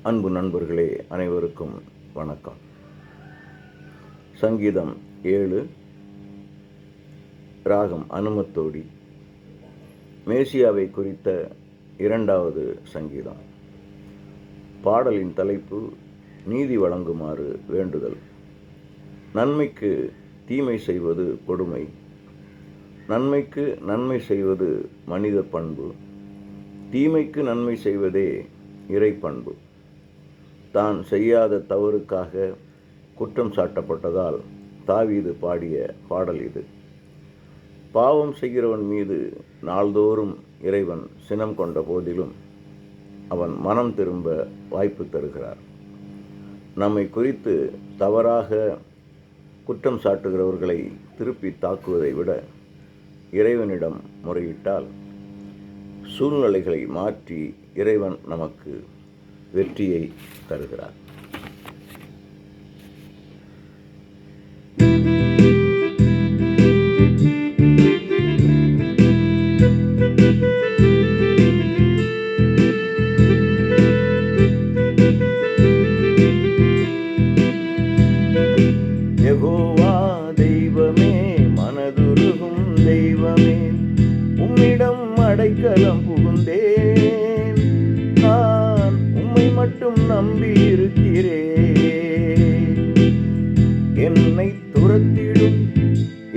அன்பு நண்பர்களே, அனைவருக்கும் வணக்கம். சங்கீதம் 7, ராகம் அனுமத்தோடி, மேசியாவை குறித்த 2வது சங்கீதம். பாடலின் தலைப்பு நீதி வழங்குமாறு வேண்டுதல். நன்மைக்கு தீமை செய்வது கொடுமை, நன்மைக்கு நன்மை செய்வது மனித பண்பு, தீமைக்கு நன்மை செய்வதே இறைப்பண்பு. தான் செய்யாத தவறுக்காக குற்றம் சாட்டப்பட்டதால் தாவீது பாடிய பாடல் இது. பாவம் செய்கிறவன் மீது நாள்தோறும் இறைவன் சினம் கொண்ட போதிலும் அவன் மனம் திரும்ப வாய்ப்பு தருகிறார். நம்மை குறித்து தவறாக குற்றம் சாட்டுகிறவர்களை திருப்பி தாக்குவதை விட இறைவனிடம் முறையிட்டால் சூழ்நிலைகளை மாற்றி இறைவன் நமக்கு வெற்றியை தருகிறார். யெகோவா தெய்வமே, மனதுருகும் தெய்வமே, உம்மிடம் அடைக்கலம் புகுந்தேன். நான் உம்மை மட்டும் நம்பி இருக்கிறேன். என்னை துரத்திடும்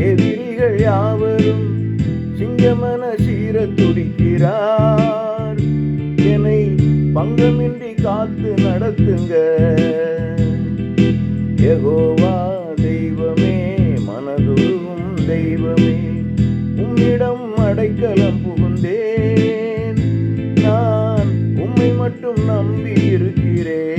எதிரிகள் யாவரும் சிங்கமன சீர துடிக்கிறார். என்னை பங்கமின்றி காத்து நடத்துங்க. யெகோவா தெய்வமே, மனதுருகும் தெய்வமே, உம்மிடம் அடைக்கலம் புகுந்தேன். நான் உம்மை மட்டும் நம்பி இருக்கிறேன்.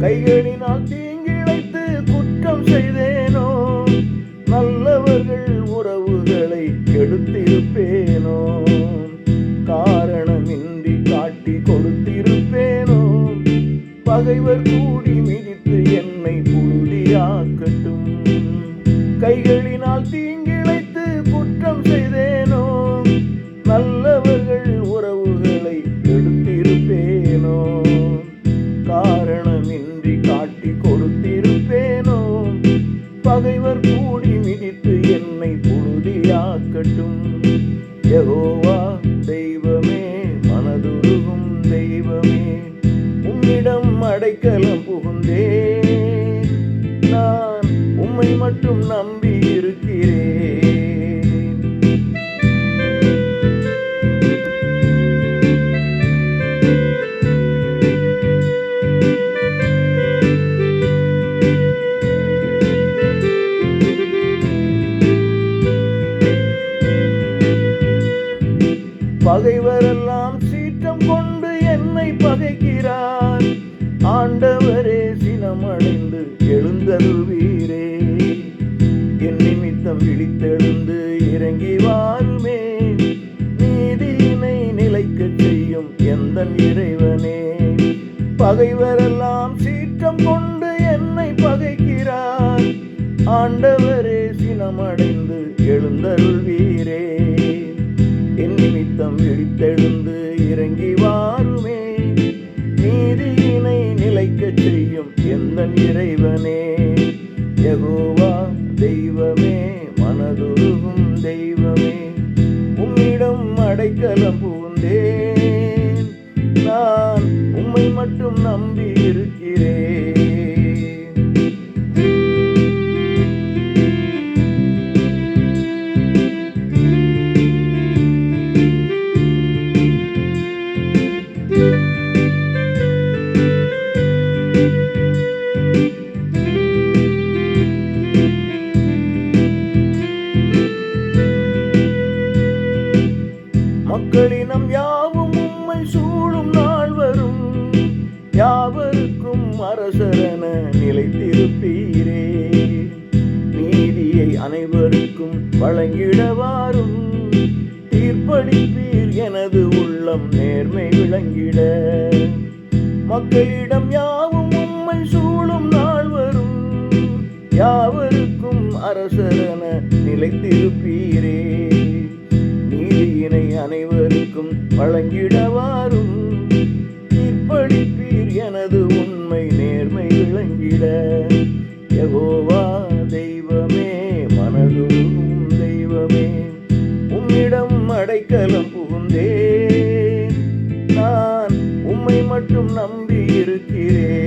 கைகளினால் தீங்கிழைத்து குற்றம் செய்தேனோ, நல்லவர்கள் உறவுகளை கெடுத்திருப்பேனோ, காரணமின்றி காட்டி கொடுத்திருப்பேனோ, பகைவர் கூடி மிதித்து என்னை புழுதியாக்கட்டும். கைகளினால் தீங்கிழைத்து குற்றம் செய்தேனோ, நல்லவர்கள் உறவுகளை கெடுத்திருப்பேனோ, காரணமின்றி காட்டி கொடுத்திருப்பேனோ, பகைவர் கூடி மிதித்து என்னை புழுதியாக்கட்டும். யெகோவா தெய்வமே, மனதுருகும் தெய்வமே, உம்மிடம் அடைக்கலம் புகுந்தேன். நான் உம்மை மட்டும் நம்பி இருக்கிறேன். பகைவரெல்லாம் சீற்றம் கொண்டு என்னை பகைக்கிறார். ஆண்டவரே, சினமடைந்து எழுந்தருள்வீரே. என் நிமித்தம் விழித்தெழுந்து இறங்கி வாருமே. நீதியினை நிலைக்கச் செய்யும் எந்தன் இறைவனே. பகைவரெல்லாம் சீற்றம் கொண்டு என்னை பகைக்கிறார். ஆண்டவரே, சினமடைந்து எழுந்தருள்வீரே. என் நிமித்தம் விழித்தெழுந்து இறங்கி வாருமே. நீதியினை நிலைக்கச் செய்யும் எந்தன் இறைவனே. யெகோவா தெய்வமே, மனதுருகும் தெய்வமே, உம்மிடம் அடைக்கலம் புகுந்தேன். நான் உம்மை மட்டும் நம்பி இருக்கிறேன். மக்களினம் யாவும் உம்மை சூழும் நாள் வரும். யாவருக்கும் அரசரென நிலைத்திருப்பீரே. நீதியை அனைவருக்கும் வழங்கிடவாரும். தீர்ப்பளிப்பீர் எனது உள்ளம் நேர்மை விளங்கிட. மக்களிடம் யாவும் உம்மை சூழும் நாள் வரும். யாவருக்கும் அரசரென நிலைத்திருப்பீரே. நீதியினை அனைவருக்கும் வழங்கிடவாரும். தீர்ப்பளிப்பீர் எனது உண்மை நேர்மை விளங்கிட. யெகோவா தெய்வமே, மனதுருகும் தெய்வமே, உம்மிடம் அடைக்கலம் புகுந்தேன். நான் உம்மை மட்டும் நம்பி இருக்கிறேன்.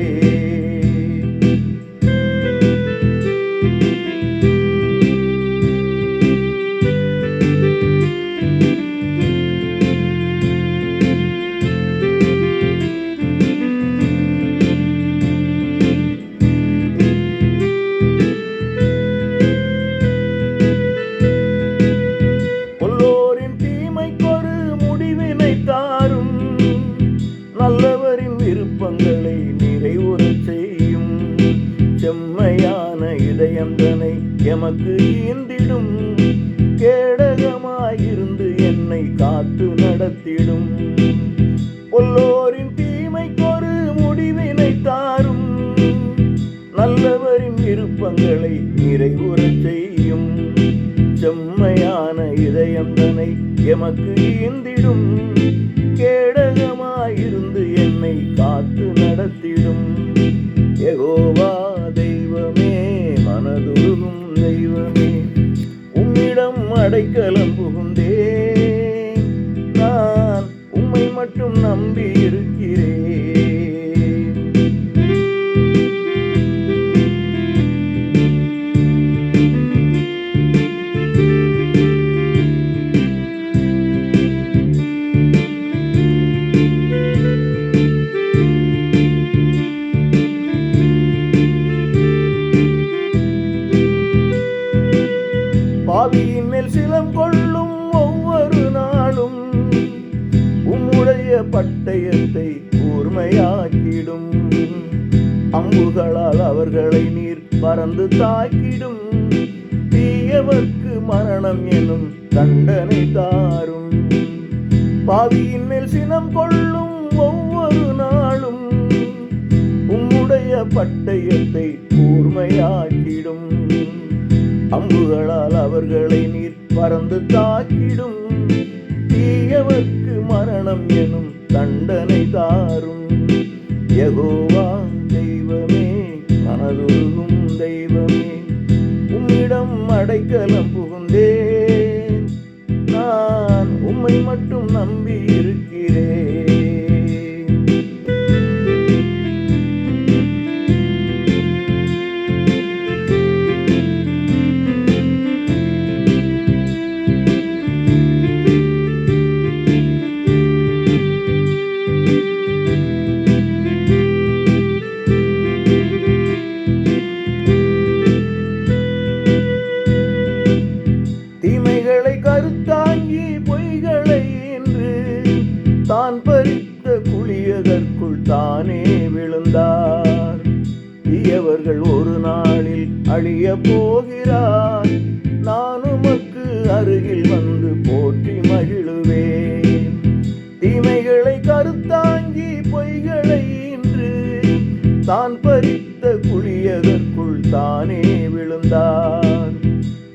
நல்லவரின் விருப்பங்களை நிறைவுறச் செய்யும். செம்மையான இதயந்தனை எமக்கு ஈந்திடும். கேடகமாயிருந்து என்னை காத்து நடத்திடும். பொல்லோரின் தீமைக்கொரு முடிவினை தாரும். நல்லவரின் விருப்பங்களை நிறைவுறச் செய்யும். செம்மையான இதயந்தனை எமக்கு ஈந்திடும். கேடகமாயிருந்து என்னை காத்து நடத்திடும். யெகோவா தெய்வமே, மனதுருகும் தெய்வமே, உம்மிடம் அடைக்கலம் புகுந்தேன். நான் உம்மை மட்டும் நம்பி இருக்கிறேன். பாவியின் மேல் சிலம் கொள்ளும் ஒவ்வொரு நாளும் உம்முடைய பட்டயத்தை கூர்மையாக்கிடும். அம்புகளால் அவர்களை நீர் பறந்து தாக்கிடும். தீயவர்க்கு மரணம் எனும் தண்டனை தாரும். பாவியின் மேல் சினம் கொள்ளும் ஒவ்வொரு நாளும் உம்முடைய பட்டயத்தை கூர்மையாக்கிடும். அம்புகளால் அவர்களை நீர் பறந்து தாக்கிடும். தீயவர்க்கு மரணம் எனும் தண்டனை தாரும். யெகோவா தெய்வமே, மனதுருகும் தெய்வமே, உம்மிடம் அடைக்கலம் புகுந்தேன். நான் உம்மை மட்டும் நம்பி இருக்கிறேன். கருத்தாங்கி பொய்களை என்று தான் பறித்த குளியதற்குள் தானே விழுந்தார். தீயவர்கள் ஒரு நாளில் அழிய போகிறார். நான் உமக்கு அருகில் வந்து போற்றி மகிழுவேன். தீமைகளை கருத்தாங்கி பொய்களை என்று தான் பறித்த குளியதற்குள் தானே விழுந்தார்.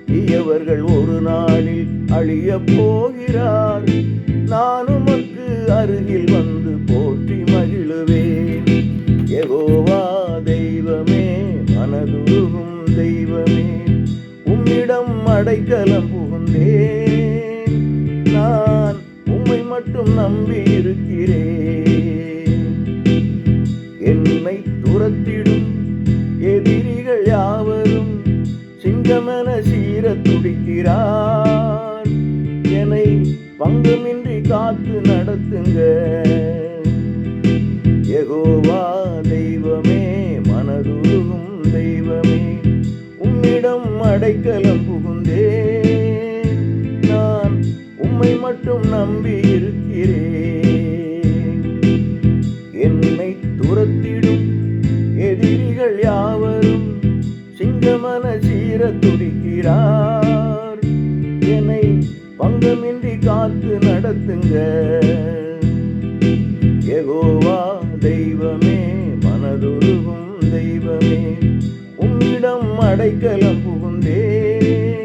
தீயவர்கள் ஒரு நாளில் அழிய போகிறார். நான் உமக்கு அருகில் வந்து போற்றி மகிழுவேன். யெகோவா தெய்வமே, மனதுருகும் தெய்வமே, உம்மிடம் அடைக்கலம் புகுந்தேன். நான் உம்மை மட்டும் நம்பி இருக்கிறேன். என்னை துரத்திடும் எதிரிகள் யாவரும் சிங்கமென சீர துடிக்கிறார். என்னை பங்கமின்றி காத்து நடத்துங்க. யெகோவா தெய்வமே, மனதுருகும் தெய்வமே, உம்மிடம் அடைக்கலம் புகுந்தேன். நான் உம்மை மட்டும் நம்பி இருக்கிறேன். என்னை துரத்திடும் எதிரிகள் யாவரும் சிங்கமன சீர துடிக்கிறார். என்னை பங்கமின்றி காத்து நடத்துங்க. யெகோவா தெய்வமே, மனதுருகும் தெய்வமே, உம்மிடம் அடைக்கலம் புகுந்தேன்.